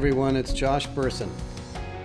Everyone, it's Josh Bersin.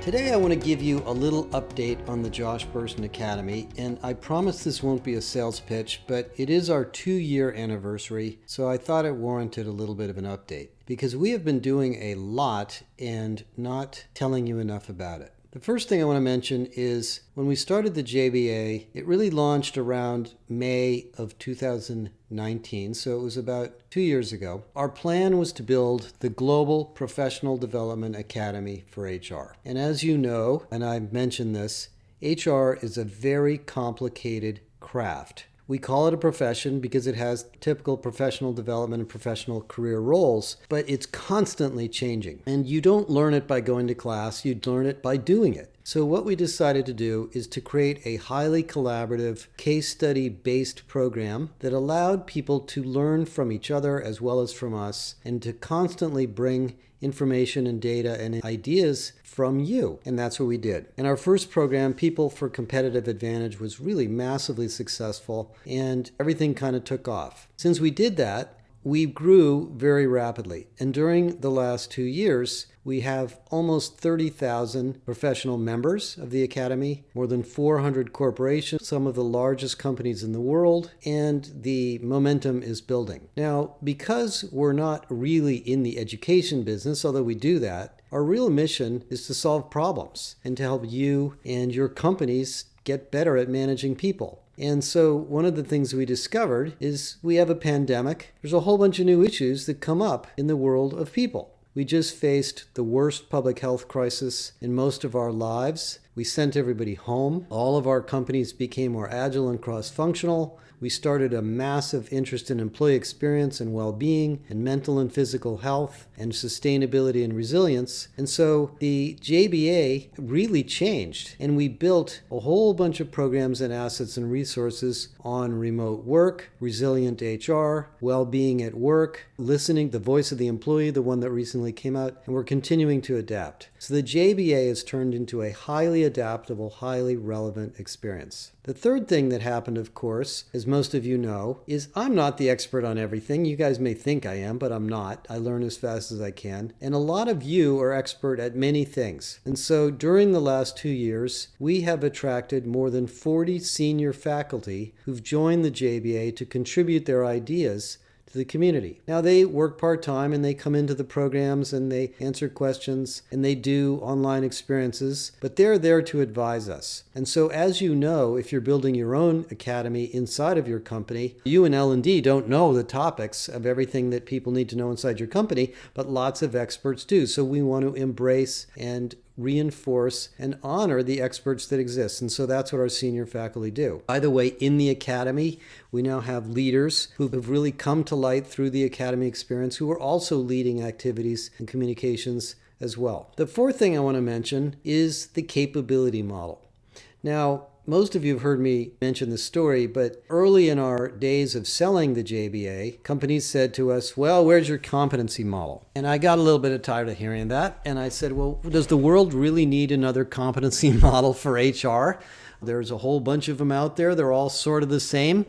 Today I want to give you a little update on the Josh Bersin Academy, and I promise this won't be a sales pitch, but it is our 2-year anniversary, so I thought it warranted a little bit of an update, because we have been doing a lot and not telling you enough about it. The first thing I want to mention is when we started the JBA, it really launched around May of 2019, so it was about 2 years ago. Our plan was to build the Global Professional Development Academy for HR. And as you know, and I've mentioned this, HR is a very complicated craft. We call it a profession because it has typical professional development and professional career roles, but it's constantly changing. And you don't learn it by going to class, you learn it by doing it. So what we decided to do is to create a highly collaborative, case study-based program that allowed people to learn from each other as well as from us, and to constantly bring information and data and ideas from you. And that's what we did. And our first program, People for Competitive Advantage, was really massively successful, and everything kind of took off. Since we did that, we grew very rapidly. And during the last 2 years, we have almost 30,000 professional members of the Academy, more than 400 corporations, some of the largest companies in the world, and the momentum is building. Now, because we're not really in the education business, although we do that, our real mission is to solve problems and to help you and your companies get better at managing people. And so one of the things we discovered is we have a pandemic. There's a whole bunch of new issues that come up in the world of people. We just faced the worst public health crisis in most of our lives. We sent everybody home. All of our companies became more agile and cross-functional. We started a massive interest in employee experience and well-being and mental and physical health and sustainability and resilience. And so the JBA really changed, and we built a whole bunch of programs and assets and resources on remote work, resilient HR, well-being at work, listening, the voice of the employee, the one that recently came out, and we're continuing to adapt. So the JBA has turned into a highly adaptable, highly relevant experience. The third thing that happened, of course, as most of you know, is I'm not the expert on everything. You guys may think I am, but I'm not. I learn as fast as I can. And a lot of you are expert at many things. And so during the last 2 years, we have attracted more than 40 senior faculty who've joined the JBA to contribute their ideas to the community. Now they work part-time and they come into the programs and they answer questions and they do online experiences, but they're there to advise us. And so as you know, if you're building your own academy inside of your company, you and L&D don't know the topics of everything that people need to know inside your company, but lots of experts do. So we want to embrace and reinforce and honor the experts that exist. And so that's what our senior faculty do. By the way, in the Academy, we now have leaders who have really come to light through the Academy experience who are also leading activities and communications as well. The fourth thing I want to mention is the capability model. Now, most of you have heard me mention this story, but early in our days of selling the JBA, companies said to us, well, where's your competency model? And I got a little bit tired of hearing that. And I said, well, does the world really need another competency model for HR? There's a whole bunch of them out there. They're all sort of the same.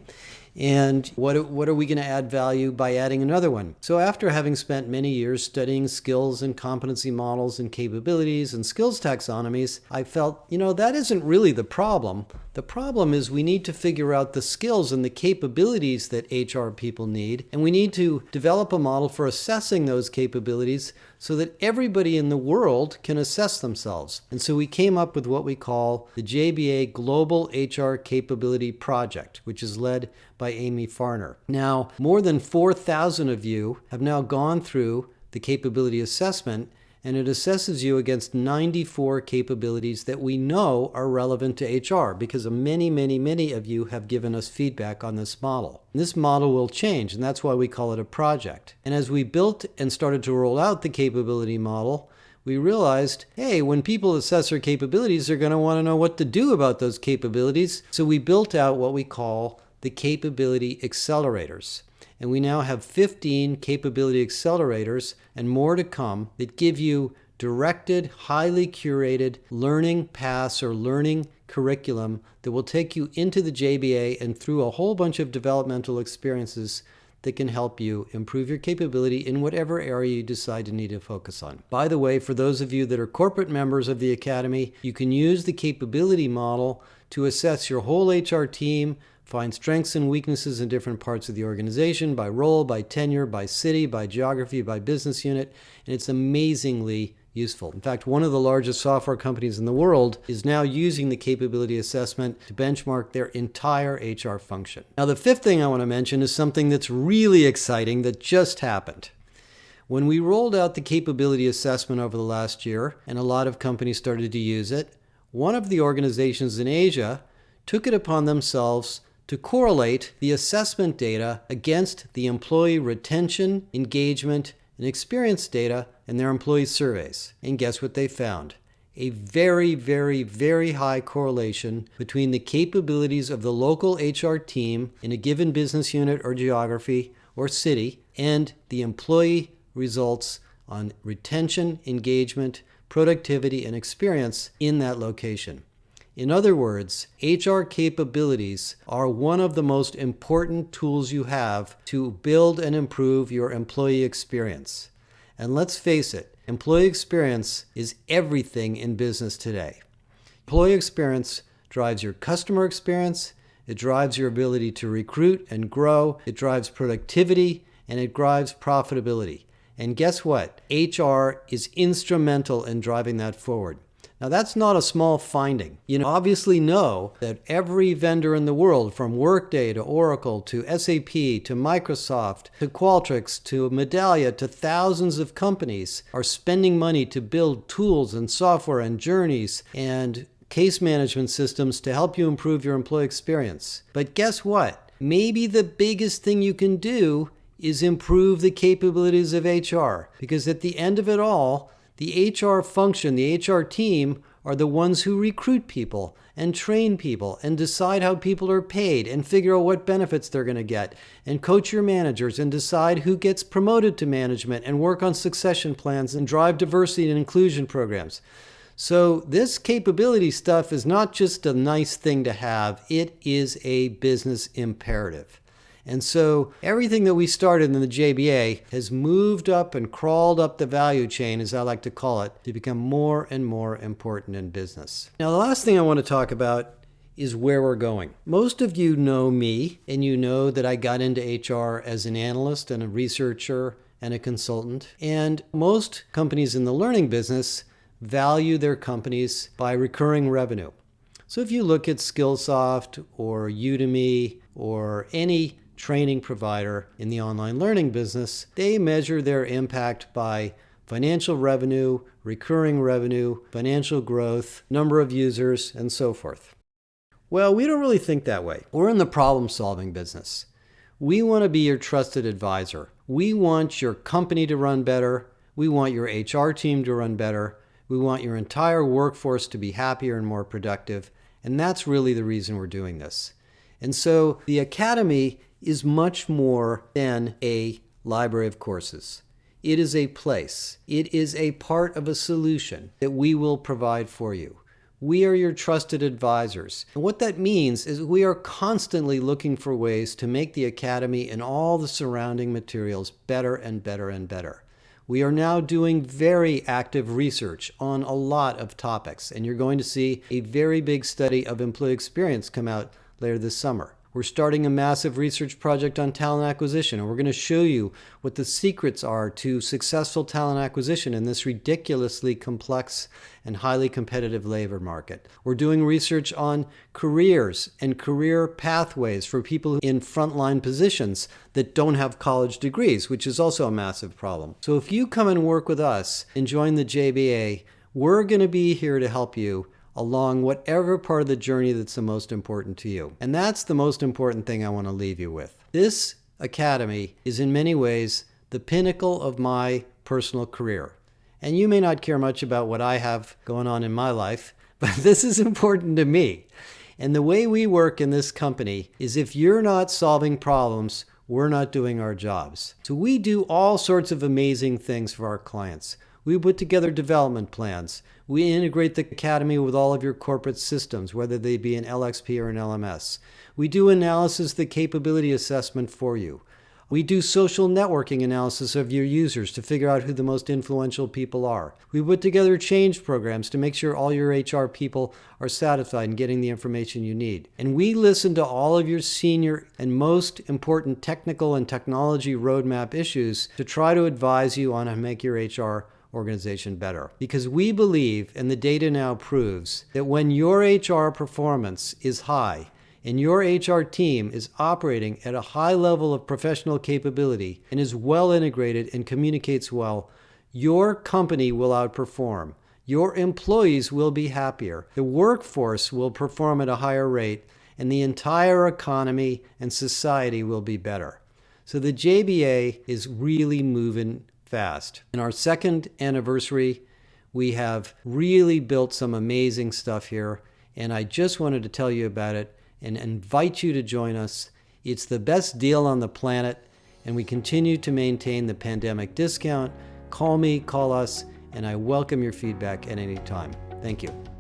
And what are we going to add value by adding another one? So after having spent many years studying skills and competency models and capabilities and skills taxonomies, I felt, that isn't really the problem. The problem is we need to figure out the skills and the capabilities that HR people need, and we need to develop a model for assessing those capabilities so that everybody in the world can assess themselves. And so we came up with what we call the JBA Global HR Capability Project, which is led by Amy Farner. Now, more than 4,000 of you have now gone through the capability assessment, and it assesses you against 94 capabilities that we know are relevant to HR because many of you have given us feedback on this model. And this model will change, and that's why we call it a project. And as we built and started to roll out the capability model, we realized, hey, when people assess their capabilities, they're going to want to know what to do about those capabilities. So we built out what we call the capability accelerators. And we now have 15 capability accelerators and more to come that give you directed, highly curated learning paths or learning curriculum that will take you into the JBA and through a whole bunch of developmental experiences that can help you improve your capability in whatever area you decide to need to focus on. By the way, for those of you that are corporate members of the Academy, you can use the capability model to assess your whole HR team, find strengths and weaknesses in different parts of the organization by role, by tenure, by city, by geography, by business unit, and it's amazingly useful. In fact, one of the largest software companies in the world is now using the capability assessment to benchmark their entire HR function. Now, the fifth thing I want to mention is something that's really exciting that just happened. When we rolled out the capability assessment over the last year, and a lot of companies started to use it, one of the organizations in Asia took it upon themselves to correlate the assessment data against the employee retention, engagement, and experience data in their employee surveys. And guess what they found? A very, very, very high correlation between the capabilities of the local HR team in a given business unit or geography or city and the employee results on retention, engagement, productivity, and experience in that location. In other words, HR capabilities are one of the most important tools you have to build and improve your employee experience. And let's face it, employee experience is everything in business today. Employee experience drives your customer experience, it drives your ability to recruit and grow, it drives productivity, and it drives profitability. And guess what? HR is instrumental in driving that forward. Now, that's not a small finding. You obviously know that every vendor in the world, from Workday to Oracle to SAP to Microsoft to Qualtrics to Medallia to thousands of companies, are spending money to build tools and software and journeys and case management systems to help you improve your employee experience. But guess what? Maybe the biggest thing you can do is improve the capabilities of HR, because at the end of it all, the HR function, the HR team, are the ones who recruit people and train people and decide how people are paid and figure out what benefits they're going to get and coach your managers and decide who gets promoted to management and work on succession plans and drive diversity and inclusion programs. So this capability stuff is not just a nice thing to have, it is a business imperative. And so everything that we started in the JBA has moved up and crawled up the value chain, as I like to call it, to become more and more important in business. Now, the last thing I want to talk about is where we're going. Most of you know me, and you know that I got into HR as an analyst and a researcher and a consultant. And most companies in the learning business value their companies by recurring revenue. So if you look at Skillsoft or Udemy or any training provider in the online learning business, they measure their impact by financial revenue, recurring revenue, financial growth, number of users, and so forth. Well, we don't really think that way. We're in the problem-solving business. We want to be your trusted advisor. We want your company to run better. We want your HR team to run better. We want your entire workforce to be happier and more productive. And that's really the reason we're doing this. And so the Academy is much more than a library of courses. It is a place. It is a part of a solution that we will provide for you. We are your trusted advisors. And what that means is we are constantly looking for ways to make the Academy and all the surrounding materials better and better and better. We are now doing very active research on a lot of topics, and you're going to see a very big study of employee experience come out later this summer. We're starting a massive research project on talent acquisition, and we're going to show you what the secrets are to successful talent acquisition in this ridiculously complex and highly competitive labor market. We're doing research on careers and career pathways for people in frontline positions that don't have college degrees, which is also a massive problem. So if you come and work with us and join the JBA, we're going to be here to help you along whatever part of the journey that's the most important to you. And that's the most important thing I want to leave you with. This Academy is in many ways the pinnacle of my personal career. And you may not care much about what I have going on in my life, but this is important to me. And the way we work in this company is if you're not solving problems, we're not doing our jobs. So we do all sorts of amazing things for our clients. We put together development plans. We integrate the Academy with all of your corporate systems, whether they be an LXP or an LMS. We do analysis, the capability assessment for you. We do social networking analysis of your users to figure out who the most influential people are. We put together change programs to make sure all your HR people are satisfied and getting the information you need. And we listen to all of your senior and most important technical and technology roadmap issues to try to advise you on how to make your HR organization better. Because we believe, and the data now proves, that when your HR performance is high, and your HR team is operating at a high level of professional capability and is well integrated and communicates well, your company will outperform. Your employees will be happier. The workforce will perform at a higher rate, and the entire economy and society will be better. So the JBA is really moving fast. In our second anniversary, we have really built some amazing stuff here, and I just wanted to tell you about it and invite you to join us. It's the best deal on the planet, and we continue to maintain the pandemic discount. Call me, call us, and I welcome your feedback at any time. Thank you.